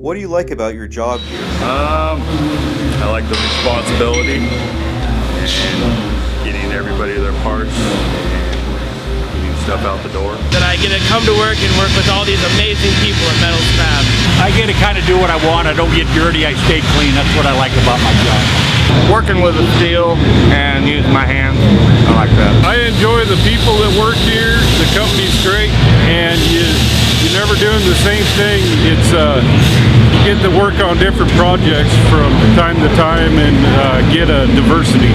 What do you like about your job here? I like the responsibility and getting everybody their parts and getting stuff out the door. That I get to come to work and work with all these amazing people at Metals Fab. I get to kind of do what I want. I don't get dirty. I stay clean. That's what I like about my job. Working with the steel and using my hands, I like that. I enjoy the people that work here. The company's great, and you're never doing the same thing. It's you get to work on different projects from time to time and get a diversity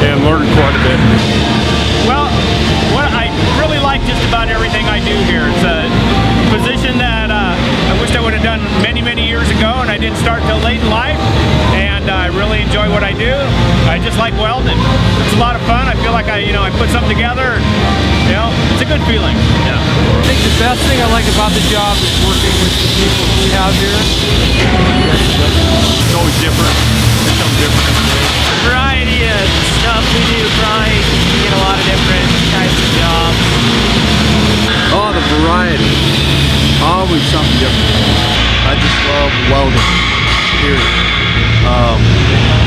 and learn quite a bit. Well, what I really like just about everything I do here. It's a position that I wish I would have done many years ago, and I didn't start till late in life. And I really enjoy what I do. I just like welding. It's a lot of fun. I feel like I put something together. It's a good feeling. Yeah. I think the best thing I like about the job is working with the people we have here. It's always different. It's something different every day. The variety of stuff we do, probably get a lot of different types of jobs. Oh, the variety. Always something different. I just love welding, period.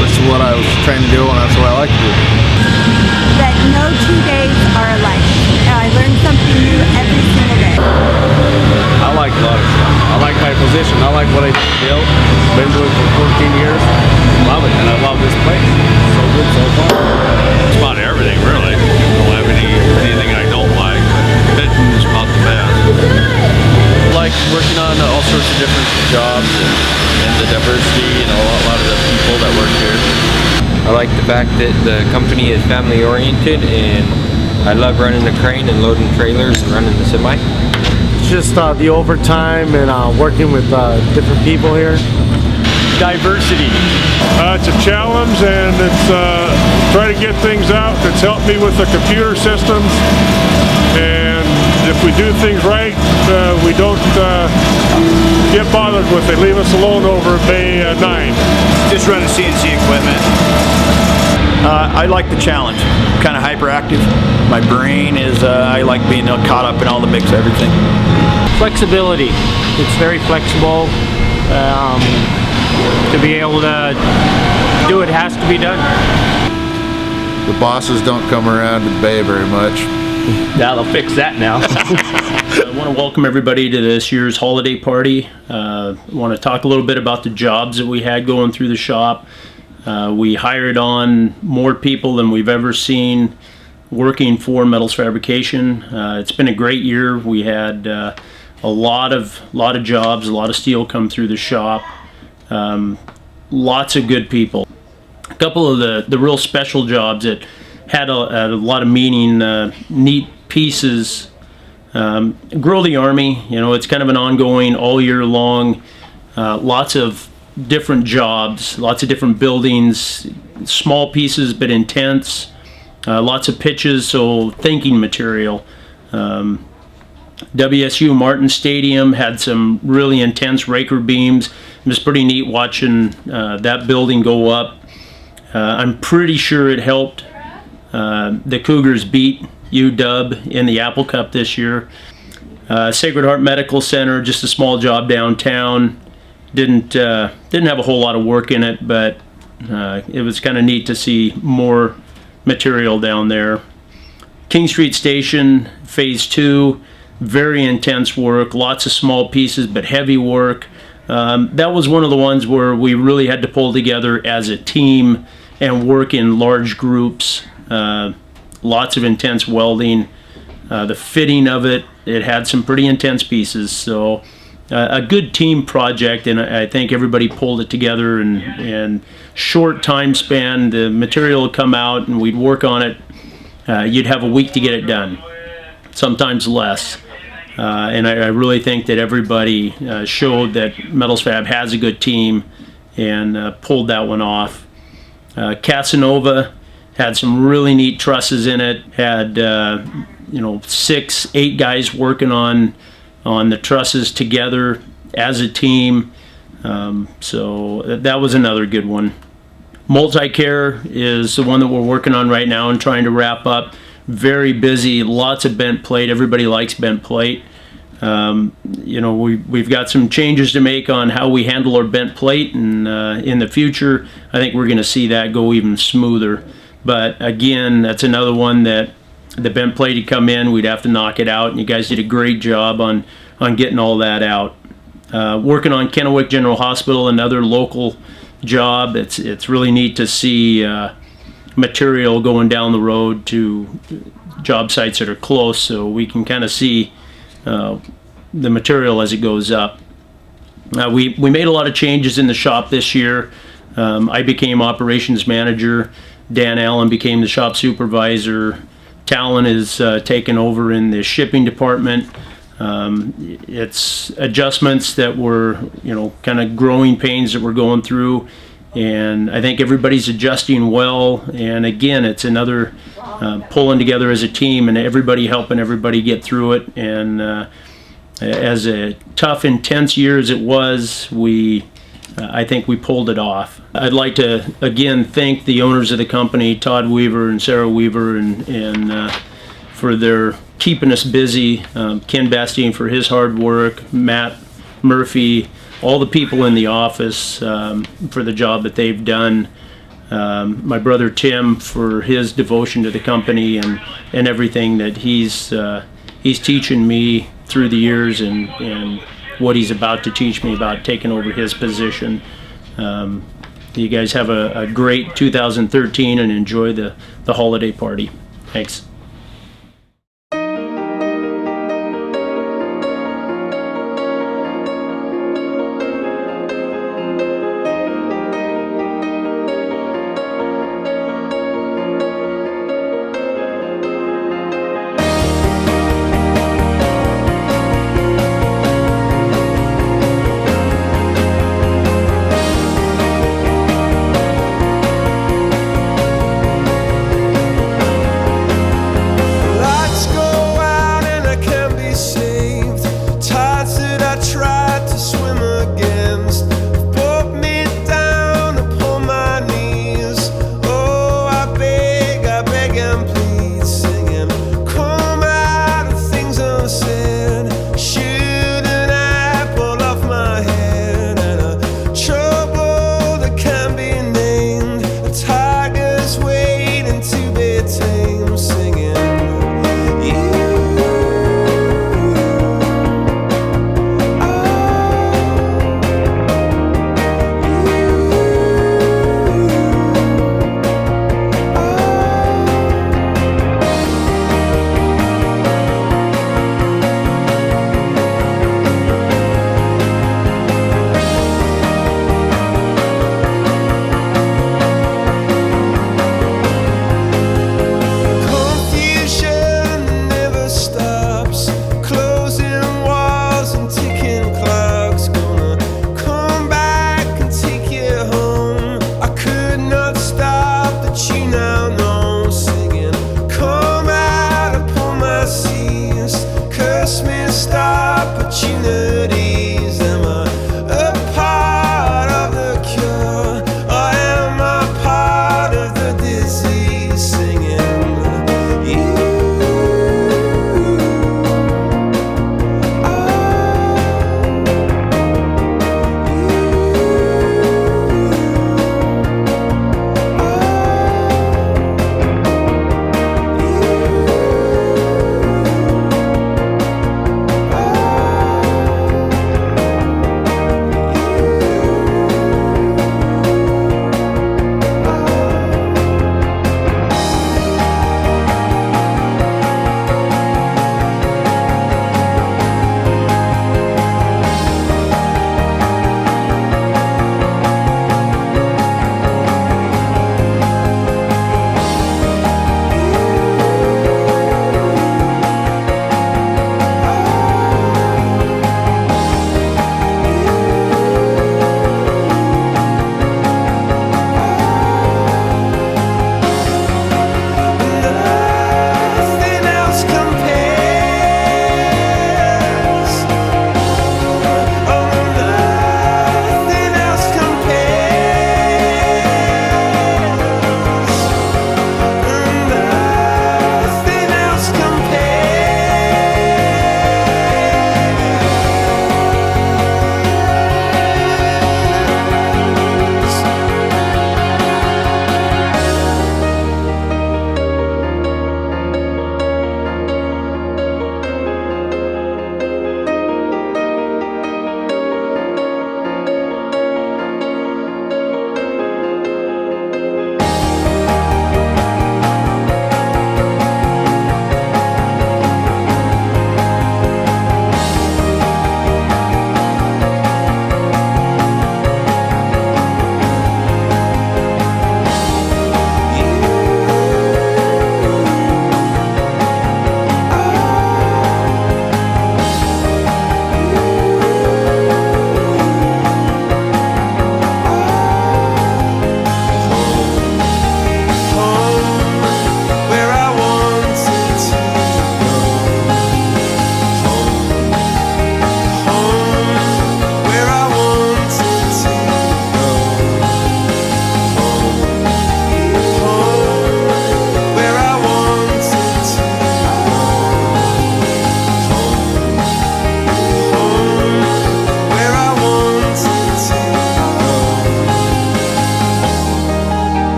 This is what I was trained to do, and that's what I like to do. That no 2 days are alike. I learn something new every single day. I like a lot of stuff. I like my position. I like what I built. Been doing it for 14 years. Love it, and I love this place. So good so far. It's about everything, really. I don't have anything I don't like. Fitting is about the best. I like working on all sorts of different jobs and the diversity and a lot of the people that work here. I like the fact that the company is family oriented, and I love running the crane and loading trailers and running the semi. It's just the overtime and working with different people here. Diversity. It's a challenge, and it's trying to get things out. It's helped me with the computer systems, and if we do things right, we don't get bothered with it. Leave us alone over Bay 9. Just running CNC equipment. I like the challenge. I'm kind of hyperactive. My brain is, I like being caught up in all the mix of everything. Flexibility. It's very flexible. To be able to do it has to be done. The bosses don't come around to the Bay very much. That'll fix that now. I want to welcome everybody to this year's holiday party. I want to talk a little bit about the jobs that we had going through the shop. We hired on more people than we've ever seen working for Metals Fabrication. It's been a great year. We had a lot of jobs, a lot of steel come through the shop. Lots of good people. A couple of the real special jobs that had a lot of meaning, neat pieces. Grow the Army, it's kind of an ongoing all year long. Lots of different jobs, lots of different buildings, small pieces but intense. Lots of pitches, so thinking material. WSU Martin Stadium had some really intense raker beams. It was pretty neat watching that building go up. I'm pretty sure it helped the Cougars beat UW in the Apple Cup this year. Sacred Heart Medical Center, just a small job downtown. Didn't have a whole lot of work in it, but it was kind of neat to see more material down there. King Street Station, Phase 2, very intense work, lots of small pieces, but heavy work. That was one of the ones where we really had to pull together as a team and work in large groups. Lots of intense welding. The fitting of it had some pretty intense pieces. So a good team project, and I think everybody pulled it together in short time span. The material would come out and we'd work on it. You'd have a week to get it done, sometimes less. And I really think that everybody showed that Metals Fab has a good team and pulled that one off. Casanova had some really neat trusses in it. Had 6, 8 guys working on the trusses together as a team. So that was another good one. Multi-Care is the one that we're working on right now and trying to wrap up. Very busy, lots of bent plate. Everybody likes bent plate. You know, we've got some changes to make on how we handle our bent plate, and in the future, I think we're going to see that go even smoother. But again, that's another one that the bent plate would come in, we'd have to knock it out, and you guys did a great job on getting all that out. Working on Kennewick General Hospital, another local job. It's really neat to see material going down the road to job sites that are close, so we can kind of see the material as it goes up. We made a lot of changes in the shop this year. I became operations manager. Dan Allen became the shop supervisor. Talon is taken over in the shipping department. It's adjustments that were, you know, kind of growing pains that we're going through, and I think everybody's adjusting well. And again, it's another pulling together as a team and everybody helping everybody get through it. And as a tough, intense year as it was, I think we pulled it off. I'd like to again thank the owners of the company, Todd Weaver and Sarah Weaver, and for their keeping us busy. Ken Bastien for his hard work, Matt Murphy, all the people in the office for the job that they've done. My brother Tim for his devotion to the company and everything that he's teaching me through the years, and what he's about to teach me about taking over his position. You guys have a great 2013 and enjoy the holiday party. Thanks.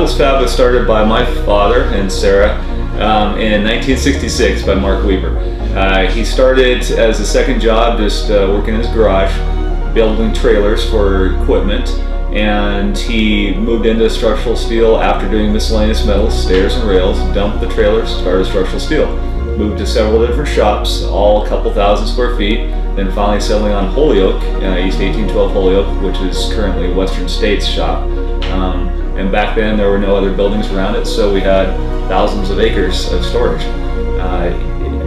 metals fab was started by my father and Sarah in 1966 by Mark Weaver. He started as a second job, just working in his garage, building trailers for equipment, and he moved into structural steel after doing miscellaneous metals, stairs and rails, dumped the trailers, started structural steel. Moved to several different shops, all a couple thousand square feet, then finally settling on Holyoke, East 1812 Holyoke, which is currently Western States shop. And back then there were no other buildings around it, so we had thousands of acres of storage.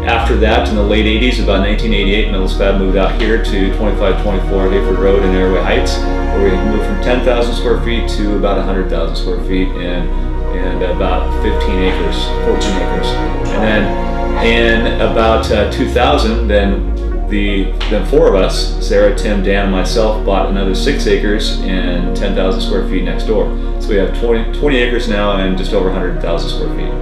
After that, in the late 80s, about 1988, Metals Fab moved out here to 2524 Hayford Road in Airway Heights, where we moved from 10,000 square feet to about 100,000 square feet and about 14 acres. And then in about 2000, then four of us, Sarah, Tim, Dan, and myself, bought another 6 acres and 10,000 square feet next door. So we have 20 acres now and just over 100,000 square feet.